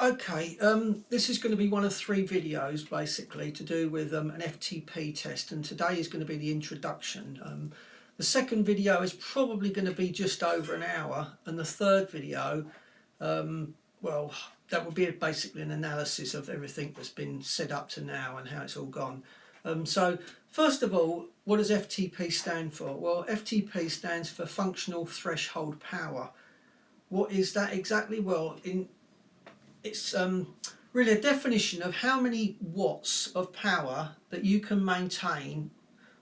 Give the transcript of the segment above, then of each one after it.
Okay, this is going to be one of three videos basically to do with an FTP test, and today is going to be the introduction. The second video is probably going to be just over an hour, and the third video, well, that will be basically an analysis of everything that's been said up to now and how it's all gone. So first of all, what does FTP stand for? Well, FTP stands for Functional Threshold Power. What is that exactly? Well, it's really a definition of how many watts of power that you can maintain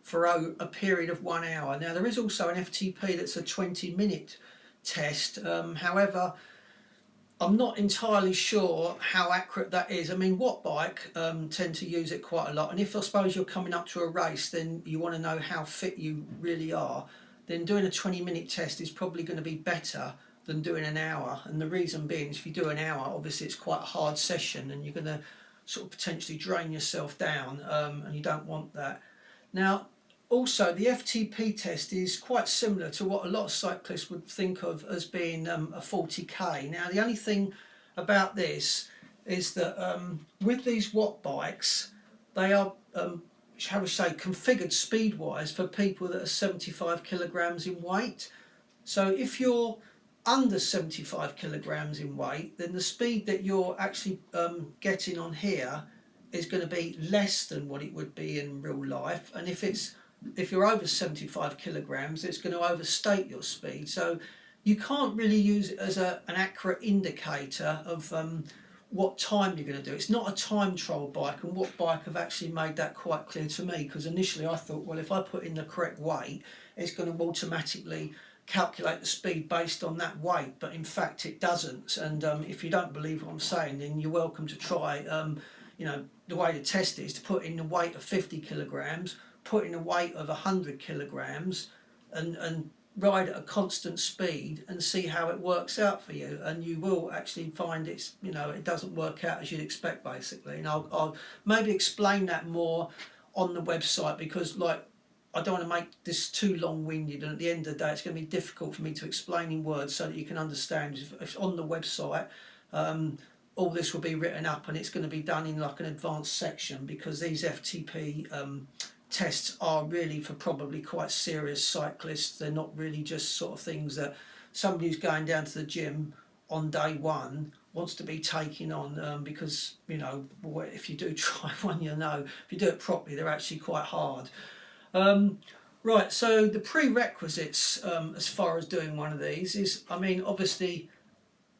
for a period of 1 hour. Now, there is also an FTP that's a 20-minute test. However, I'm not entirely sure how accurate that is. I mean, Wattbike tend to use it quite a lot, and if I suppose you're coming up to a race, then you want to know how fit you really are, then doing a 20-minute test is probably going to be better than doing an hour. And the reason being is if you do an hour, obviously it's quite a hard session and you're going to sort of potentially drain yourself down, and you don't want that. Now, also the FTP test is quite similar to what a lot of cyclists would think of as being a 40k. Now, the only thing about this is that with these Wattbikes, they are shall we say, configured speed wise for people that are 75 kilograms in weight. So if you're under 75 kilograms in weight, then the speed that you're actually getting on here is going to be less than what it would be in real life. And if you're over 75 kilograms, it's going to overstate your speed. So you can't really use it as an accurate indicator of what time you're going to do. It's not a time trial bike, and Wattbike have actually made that quite clear to me, because initially I thought, well, if I put in the correct weight, it's going to automatically calculate the speed based on that weight, but in fact it doesn't. And if you don't believe what I'm saying, then you're welcome to try. The way to test it is to put in the weight of 50 kilograms, put in a weight of 100 kilograms, and ride at a constant speed and see how it works out for you. And you will actually find it doesn't work out as you'd expect, basically. And I'll maybe explain that more on the website, because I don't want to make this too long-winded, and at the end of the day it's going to be difficult for me to explain in words so that you can understand. If on the website, all this will be written up, and it's going to be done in like an advanced section, because these FTP tests are really for probably quite serious cyclists. They're not really just sort of things that somebody who's going down to the gym on day one wants to be taking on, because if you do try one, if you do it properly, they're actually quite hard. Right, so the prerequisites as far as doing one of these is, obviously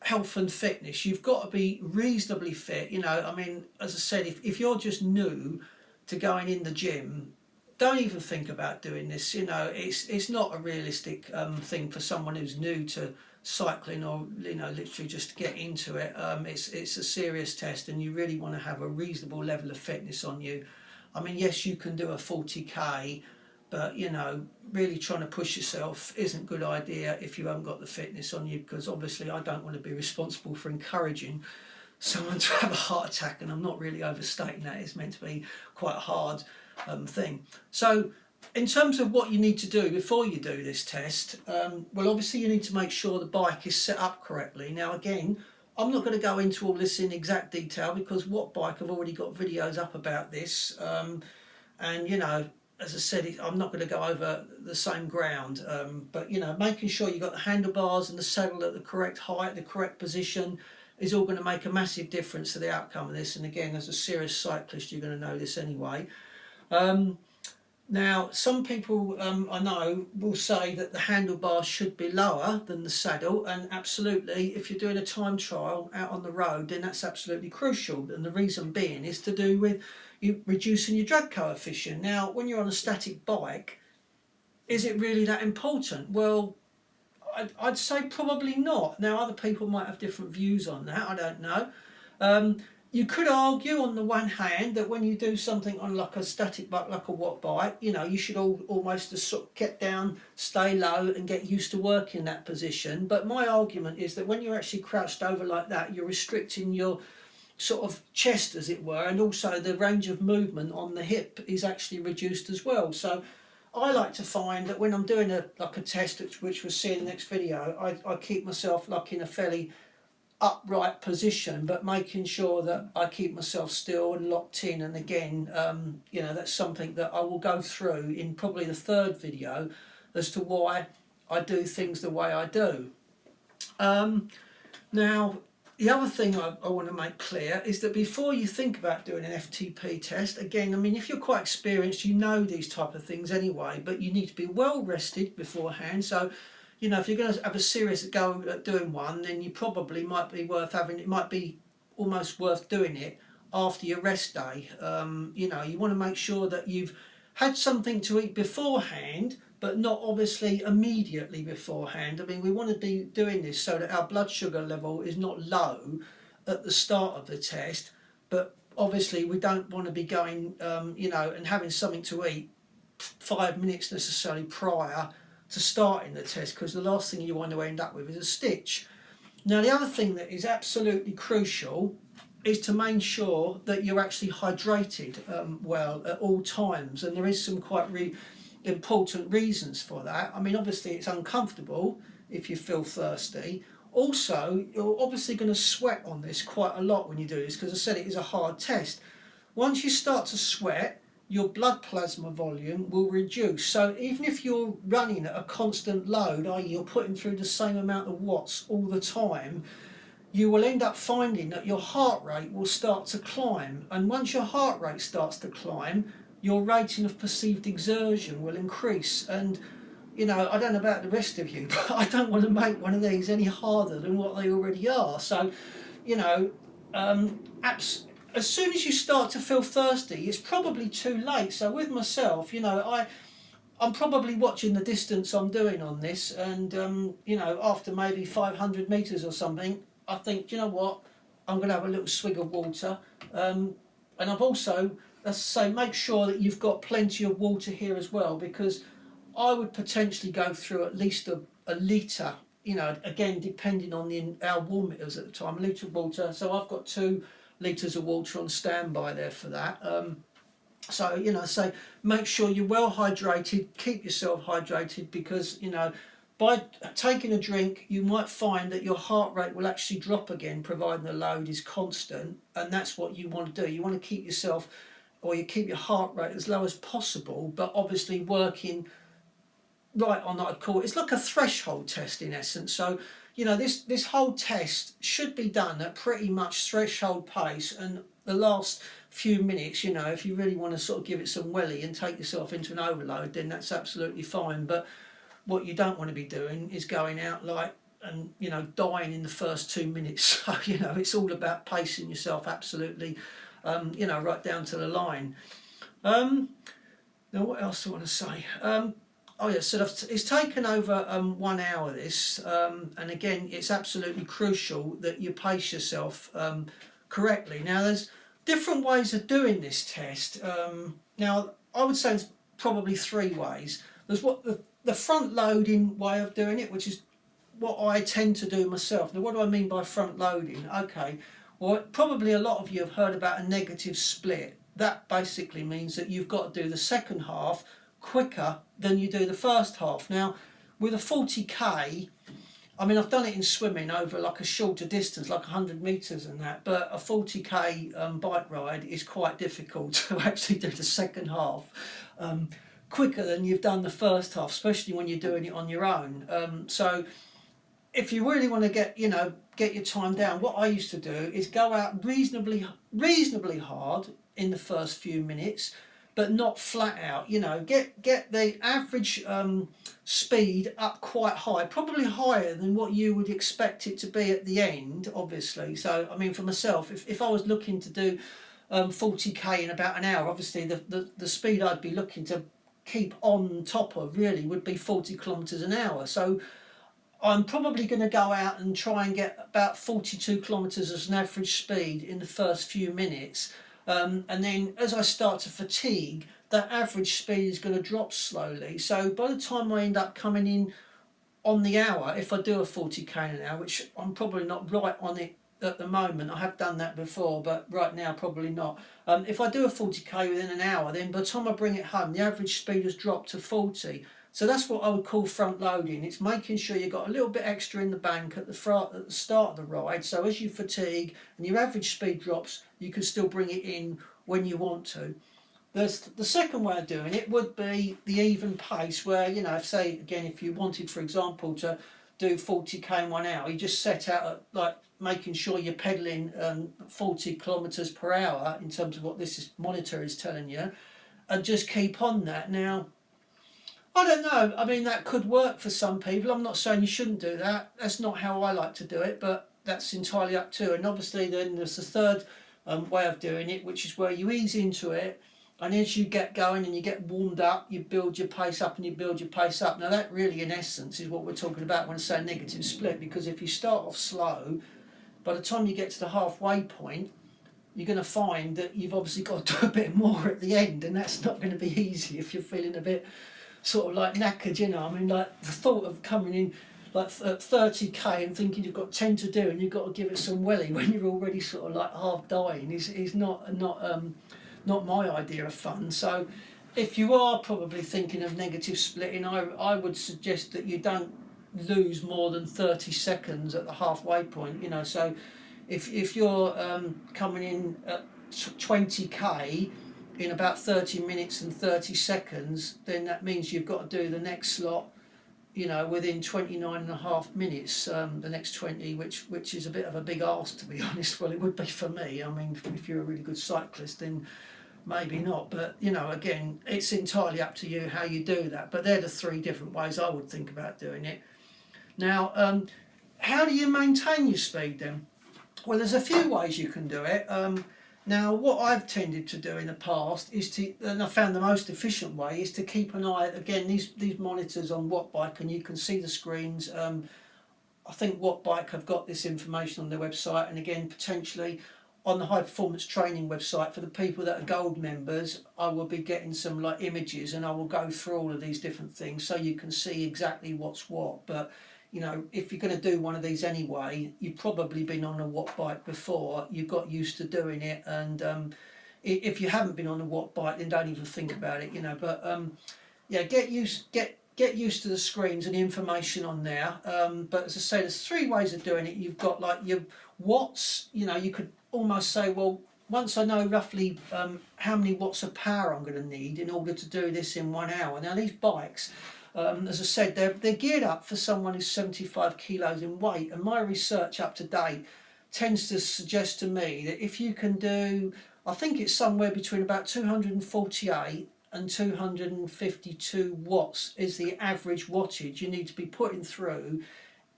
health and fitness. You've got to be reasonably fit. As I said, if you're just new to going in the gym, don't even think about doing this. It's not a realistic thing for someone who's new to cycling, or literally just to get into it. It's a serious test, and you really want to have a reasonable level of fitness on you. Yes, you can do a 40k, but really trying to push yourself isn't a good idea if you haven't got the fitness on you, because obviously I don't want to be responsible for encouraging someone to have a heart attack, and I'm not really overstating that. It's meant to be quite a hard thing. So in terms of what you need to do before you do this test, well, obviously you need to make sure the bike is set up correctly. Now, again, I'm not going to go into all this in exact detail, because Wattbike have already got videos up about this, and as I said, I'm not going to go over the same ground, but making sure you've got the handlebars and the saddle at the correct height, the correct position, is all going to make a massive difference to the outcome of this. And again, as a serious cyclist, you're going to know this anyway. Now, some people I know will say that the handlebars should be lower than the saddle, and absolutely, if you're doing a time trial out on the road, then that's absolutely crucial. And the reason being is to do with you reducing your drag coefficient. Now, when you're on a static bike, is it really that important? Well, I'd say probably not. Now, other people might have different views on that, I don't know. You could argue on the one hand that when you do something on like a static bike, like a Wattbike, you should almost just sort of get down, stay low, and get used to working that position. But my argument is that when you're actually crouched over like that, you're restricting your sort of chest, as it were, and also the range of movement on the hip is actually reduced as well. So I like to find that when I'm doing a test, which we'll see in the next video, I keep myself in a fairly upright position, but making sure that I keep myself still and locked in. And again, you know, that's something that I will go through in probably the third video as to why I do things the way I do. Now, the other thing I want to make clear is that before you think about doing an FTP test, again, I mean, if you're quite experienced, you know these type of things anyway, but you need to be well rested beforehand. So, you know, if you're going to have a serious go at doing one, then you probably might be worth having, it might be almost worth doing it after your rest day. You know, you want to make sure that you've had something to eat beforehand, but not obviously immediately beforehand. I mean, we want to be doing this so that our blood sugar level is not low at the start of the test, but obviously we don't want to be going, you know, and having something to eat 5 minutes necessarily prior to starting the test, because the last thing you want to end up with is a stitch. Now, the other thing that is absolutely crucial is to make sure that you're actually hydrated well at all times, and there is some quite important reasons for that. I mean, obviously it's uncomfortable if you feel thirsty. Also, you're obviously going to sweat on this quite a lot when you do this, because I said it is a hard test. Once you start to sweat, your blood plasma volume will reduce. So even if you're running at a constant load, i.e. you're putting through the same amount of watts all the time, you will end up finding that your heart rate will start to climb. And once your heart rate starts to climb, your rating of perceived exertion will increase. And, you know, I don't know about the rest of you, but I don't want to make one of these any harder than what they already are. So, you know, as soon as you start to feel thirsty, it's probably too late. So with myself, you know, I'm probably watching the distance I'm doing on this, and you know, after maybe 500 metres or something, I think, you know what, I'm going to have a little swig of water. And I've also, let's say, make sure that you've got plenty of water here as well, because I would potentially go through at least a litre, you know, again, depending on how warm it is at the time, a litre of water. So I've got 2 litres of water on standby there for that. So, you know, so make sure you're well hydrated, keep yourself hydrated, because, you know, by taking a drink, you might find that your heart rate will actually drop again, providing the load is constant, and that's what you want to do. You want to keep yourself, or you keep your heart rate as low as possible, but obviously working right on that, I'd call it. It's like a threshold test in essence. So, you know, this whole test should be done at pretty much threshold pace, and the last few minutes, you know, if you really want to sort of give it some welly and take yourself into an overload, then that's absolutely fine. But what you don't want to be doing is going out like, and, you know, dying in the first 2 minutes. So, you know, it's all about pacing yourself absolutely, you know, right down to the line. Now, what else do I want to say? Oh yeah, so it's taken over 1 hour this, and again, it's absolutely crucial that you pace yourself correctly. Now, there's different ways of doing this test. Now, I would say it's probably 3 ways. There's what the front loading way of doing it, which is what I tend to do myself. Now, what do I mean by front loading? Okay, well, probably a lot of you have heard about a negative split. That basically means that you've got to do the second half quicker than you do the first half. Now, with a 40k, I mean, I've done it in swimming over like a shorter distance, like 100 metres and that, but a 40k bike ride is quite difficult to actually do the second half quicker than you've done the first half, especially when you're doing it on your own. So if you really want to get your time down, what I used to do is go out reasonably hard in the first few minutes, but not flat out. You know, get the average speed up quite high, probably higher than what you would expect it to be at the end, obviously. So, I mean, for myself, if I was looking to do 40k in about an hour, obviously the speed I'd be looking to keep on top of really would be 40 kilometres an hour. So I'm probably going to go out and try and get about 42 kilometres as an average speed in the first few minutes. And then as I start to fatigue, that average speed is going to drop slowly. So by the time I end up coming in on the hour, if I do a 40k an hour, which I'm probably not right on it at the moment, I have done that before, but right now probably not. If I do a 40k within an hour, then by the time I bring it home, the average speed has dropped to 40. So that's what I would call front loading. It's making sure you've got a little bit extra in the bank at the start of the ride, so as you fatigue and your average speed drops, you can still bring it in when you want to. The second way of doing it would be the even pace, where, you know, if, say again, if you wanted, for example, to do 40k in 1 hour, you just set out at, like, making sure you're pedaling 40 kilometers per hour in terms of what this monitor is telling you, and just keep on that. Now, I don't know. I mean, that could work for some people. I'm not saying you shouldn't do that. That's not how I like to do it, but that's entirely up to. And obviously, then there's the third way of doing it, which is where you ease into it, and as you get going and you get warmed up, you build your pace up and you build your pace up. Now, that really, in essence, is what we're talking about when I say negative split, because if you start off slow, by the time you get to the halfway point, you're going to find that you've obviously got to do a bit more at the end, and that's not going to be easy if you're feeling a bit sort of like knackered, you know. I mean, like, the thought of coming in like at 30k and thinking you've got 10 to do and you've got to give it some welly when you're already sort of like half dying is not my idea of fun. So if you are probably thinking of negative splitting, I would suggest that you don't lose more than 30 seconds at the halfway point, you know. So if you're coming in at 20k in about 30 minutes and 30 seconds, then that means you've got to do the next slot, you know, within 29.5 minutes, the next 20, which is a bit of a big ask, to be honest. Well, it would be for me. I mean, if you're a really good cyclist, then maybe not. But, you know, again, it's entirely up to you how you do that. But they're the three different ways I would think about doing it. Now, how do you maintain your speed then? Well, there's a few ways you can do it. Now, what I've tended to do in the past is to, and I found the most efficient way, is to keep an eye, again, these monitors on Wattbike, and you can see the screens. I think Wattbike have got this information on their website, and again, potentially on the high performance training website for the people that are gold members, I will be getting some like images, and I will go through all of these different things so you can see exactly what's what. But you know, if you're going to do one of these anyway, you've probably been on a Wattbike before, you've got used to doing it, and if you haven't been on a Wattbike, then don't even think about it, you know. But yeah, get used to the screens and the information on there. But as I say, there's three ways of doing it. You've got like your watts, you know, you could almost say, well, once I know roughly how many watts of power I'm going to need in order to do this in 1 hour. Now, these bikes, as I said, they're geared up for someone who's 75 kilos in weight, and my research up to date tends to suggest to me that if you can do, I think it's somewhere between about 248 and 252 watts is the average wattage you need to be putting through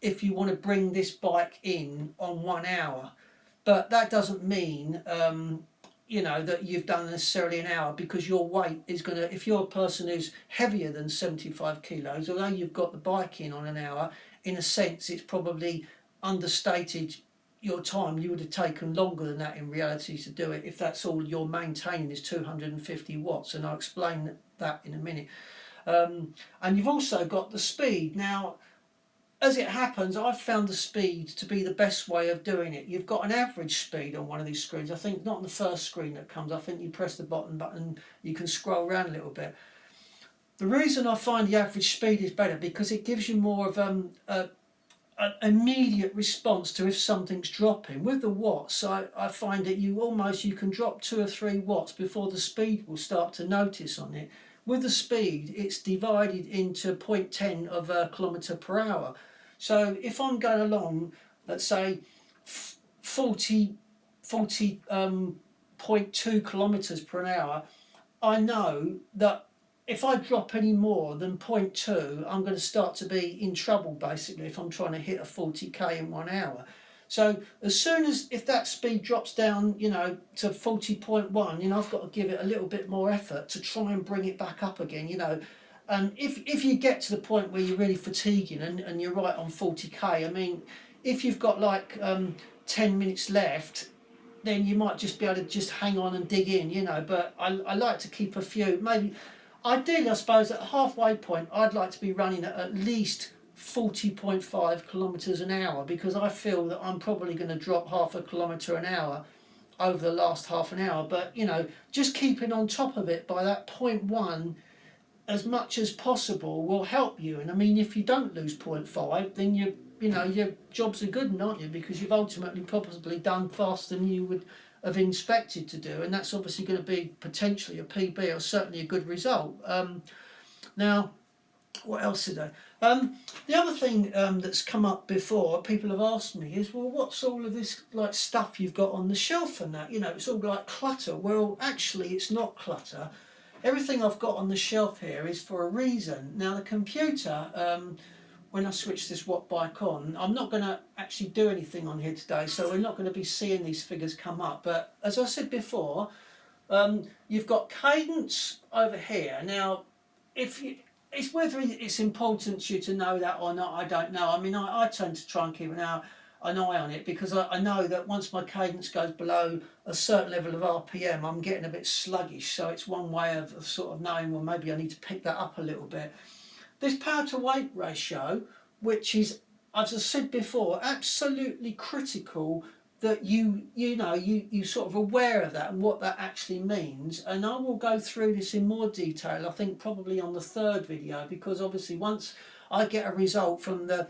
if you want to bring this bike in on 1 hour. But that doesn't mean you know, that you've done necessarily an hour, because your weight is going to, if you're a person who's heavier than 75 kilos, although you've got the bike in on an hour, in a sense it's probably understated your time. You would have taken longer than that in reality to do it if that's all you're maintaining is 250 watts, and I'll explain that in a minute. And you've also got the speed. Now, as it happens, I've found the speed to be the best way of doing it. You've got an average speed on one of these screens. I think not on the first screen that comes. I think you press the button, you can scroll around a little bit. The reason I find the average speed is better because it gives you more of an immediate response to if something's dropping. With the watts, I find that you can drop 2 or 3 watts before the speed will start to notice on it. With the speed, it's divided into 0.10 of a kilometre per hour. So if I'm going along, let's say 40.2 kilometres per hour, I know that if I drop any more than 0.2, I'm going to start to be in trouble, basically, if I'm trying to hit a 40k in 1 hour. So as soon as, if that speed drops down, you know, to 40.1, you know, I've got to give it a little bit more effort to try and bring it back up again, you know. And if you get to the point where you're really fatiguing and you're right on 40k, I mean, if you've got like 10 minutes left, then you might just be able to just hang on and dig in, you know. But I like to keep a few, maybe, ideally, I suppose, at a halfway point, I'd like to be running at least 40.5 kilometres an hour, because I feel that I'm probably going to drop half a kilometre an hour over the last half an hour. But, you know, just keeping on top of it by that 0.1 as much as possible will help you. And I mean, if you don't lose 0.5, then you know your jobs are good, aren't you? Because you've ultimately probably done faster than you would have inspected to do, and that's obviously going to be potentially a PB or certainly a good result. Now, what else today? The other thing that's come up before, people have asked me is, well, what's all of this like stuff you've got on the shelf and that? You know, it's all like clutter. Well, actually, it's not clutter. Everything I've got on the shelf here is for a reason. Now, the computer, when I switch this Wattbike on, I'm not going to actually do anything on here today, so we're not going to be seeing these figures come up. But as I said before, you've got cadence over here. Now, if you, it's whether it's important to you to know that or not, I don't know. I mean, I tend to try and keep an eye on it because I know that once my cadence goes below a certain level of RPM, I'm getting a bit sluggish. So it's one way of sort of knowing, well, maybe I need to pick that up a little bit. This power to weight ratio, which is, as I said before, absolutely critical that you sort of aware of that and what that actually means. And I will go through this in more detail, I think probably on the third video, because obviously once I get a result from the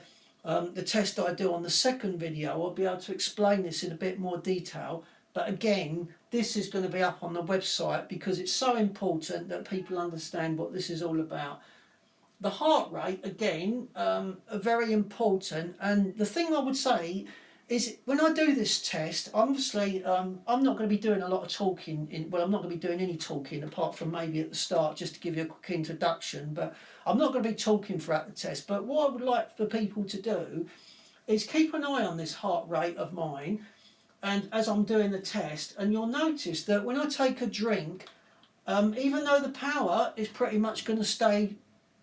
test I do on the second video, I'll be able to explain this in a bit more detail. But again, this is going to be up on the website because it's so important that people understand what this is all about. The heart rate, again, are very important. And the thing I would say is when I do this test, obviously I'm not going to be doing a lot of talking. Well, I'm not going to be doing any talking apart from maybe at the start just to give you a quick introduction. But I'm not going to be talking throughout the test. But what I would like for people to do is keep an eye on this heart rate of mine and as I'm doing the test. And you'll notice that when I take a drink, even though the power is pretty much going to stay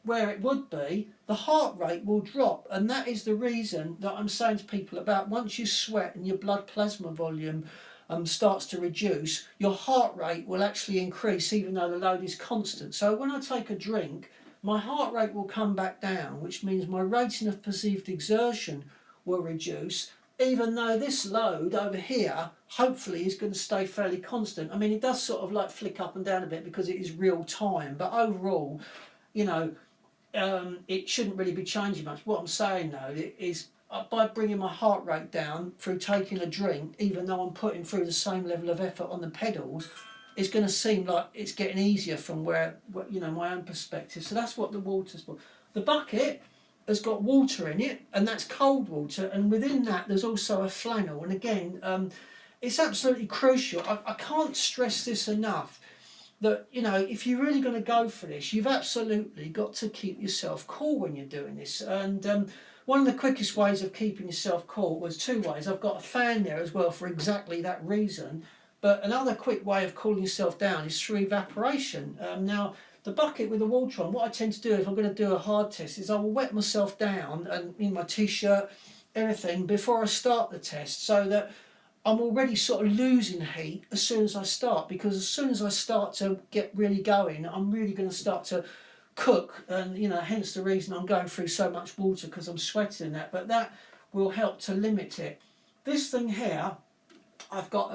where it would be, the heart rate will drop. And that is the reason that I'm saying to people about once you sweat and your blood plasma volume starts to reduce, your heart rate will actually increase even though the load is constant. So when I take a drink, my heart rate will come back down, which means my rating of perceived exertion will reduce, even though this load over here hopefully is going to stay fairly constant. I mean, it does sort of like flick up and down a bit because it is real time, but overall, you know, it shouldn't really be changing much. What I'm saying though is by bringing my heart rate down through taking a drink, even though I'm putting through the same level of effort on the pedals, it's going to seem like it's getting easier from where you know, my own perspective. So that's what the water's for. The bucket has got water in it, and that's cold water, and within that there's also a flannel. And again, it's absolutely crucial. I can't stress this enough, that, you know, if you're really going to go for this, you've absolutely got to keep yourself cool when you're doing this. And one of the quickest ways of keeping yourself cool was two ways. I've got a fan there as well for exactly that reason. But another quick way of cooling yourself down is through evaporation. Now, the bucket with the water on, what I tend to do if I'm going to do a hard test is I will wet myself down and in my t-shirt, everything, before I start the test, so that I'm already sort of losing heat as soon as I start, because as soon as I start to get really going, I'm really going to start to cook, and you know, hence the reason I'm going through so much water, because I'm sweating that. But that will help to limit it. This thing here, I've got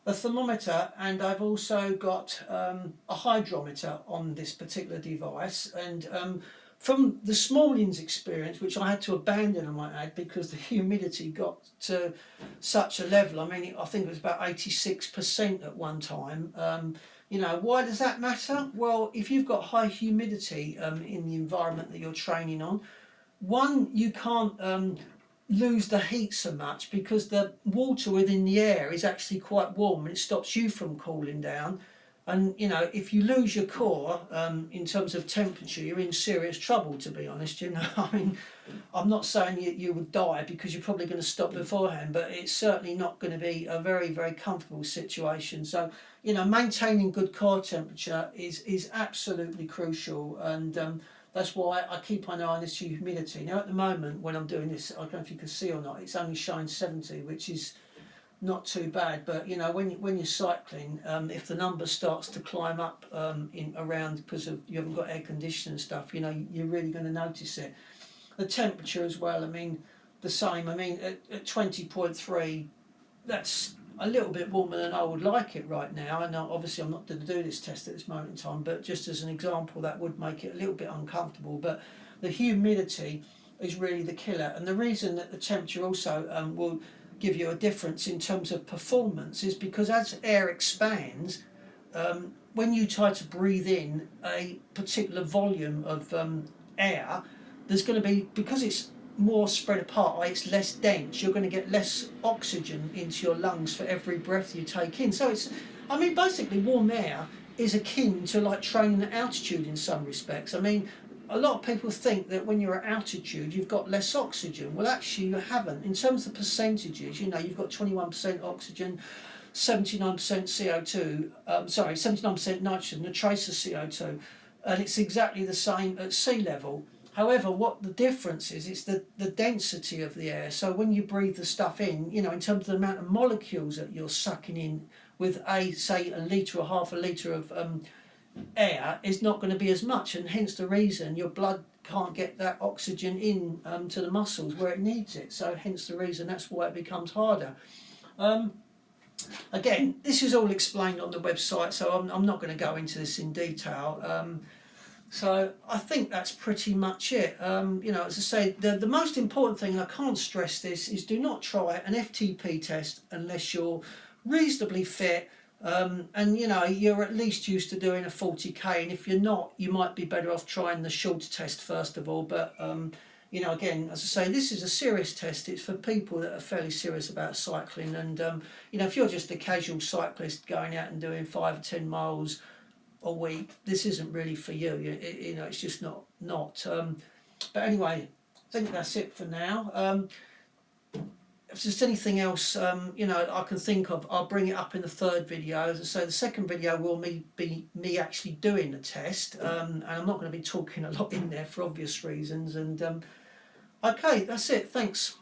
a thermometer, and I've also got a hydrometer on this particular device. And from this morning's experience, which I had to abandon, I might add, because the humidity got to such a level. I mean, I think it was about 86% at one time. You know, why does that matter? Well, if you've got high humidity in the environment that you're training on, one, you can't lose the heat so much because the water within the air is actually quite warm and it stops you from cooling down. And you know, if you lose your core in terms of temperature, you're in serious trouble, to be honest. You know, I mean, I'm not saying you would die because you're probably going to stop beforehand, but it's certainly not going to be a very, very comfortable situation. So, you know, maintaining good core temperature is absolutely crucial, and that's why I keep an eye on this humidity. Now, at the moment, when I'm doing this, I don't know if you can see or not, it's only showing 70, which is not too bad. But you know, when you're cycling, if the number starts to climb up in around, because of you haven't got air conditioning and stuff, you know, you're really going to notice it. The temperature as well, I mean, the same. I mean, at 20.3, that's a little bit warmer than I would like it right now, and obviously I'm not going to do this test at this moment in time, but just as an example, that would make it a little bit uncomfortable. But the humidity is really the killer, and the reason that the temperature also will give you a difference in terms of performance is because as air expands, when you try to breathe in a particular volume of air, there's going to be, because it's more spread apart, it's less dense, you're going to get less oxygen into your lungs for every breath you take in. So it's, I mean, basically warm air is akin to like training at altitude in some respects. I mean, a lot of people think that when you're at altitude you've got less oxygen. Well, actually you haven't. In terms of percentages, you know, you've got 21% oxygen, 79% CO2, 79% nitrogen, a trace of CO2, and it's exactly the same at sea level. However, what the difference is, it's the density of the air. So when you breathe the stuff in, you know, in terms of the amount of molecules that you're sucking in with say a litre or half a litre of air is not going to be as much, and hence the reason your blood can't get that oxygen in to the muscles where it needs it. So hence the reason, that's why it becomes harder. Again, this is all explained on the website, so I'm not going to go into this in detail. So I think that's pretty much it. You know, as I say, the most important thing, and I can't stress this, is do not try an FTP test unless you're reasonably fit, and you know, you're at least used to doing a 40k, and if you're not, you might be better off trying the shorter test first of all. But you know, again, as I say, this is a serious test. It's for people that are fairly serious about cycling, and you know, if you're just a casual cyclist going out and doing 5 or 10 miles a week, this isn't really for you. You know, it's just not. But anyway, I think that's it for now. If there's anything else, you know, I can think of, I'll bring it up in the third video. As I say, the second video will be me actually doing the test, and I'm not going to be talking a lot in there for obvious reasons. And okay, that's it. Thanks.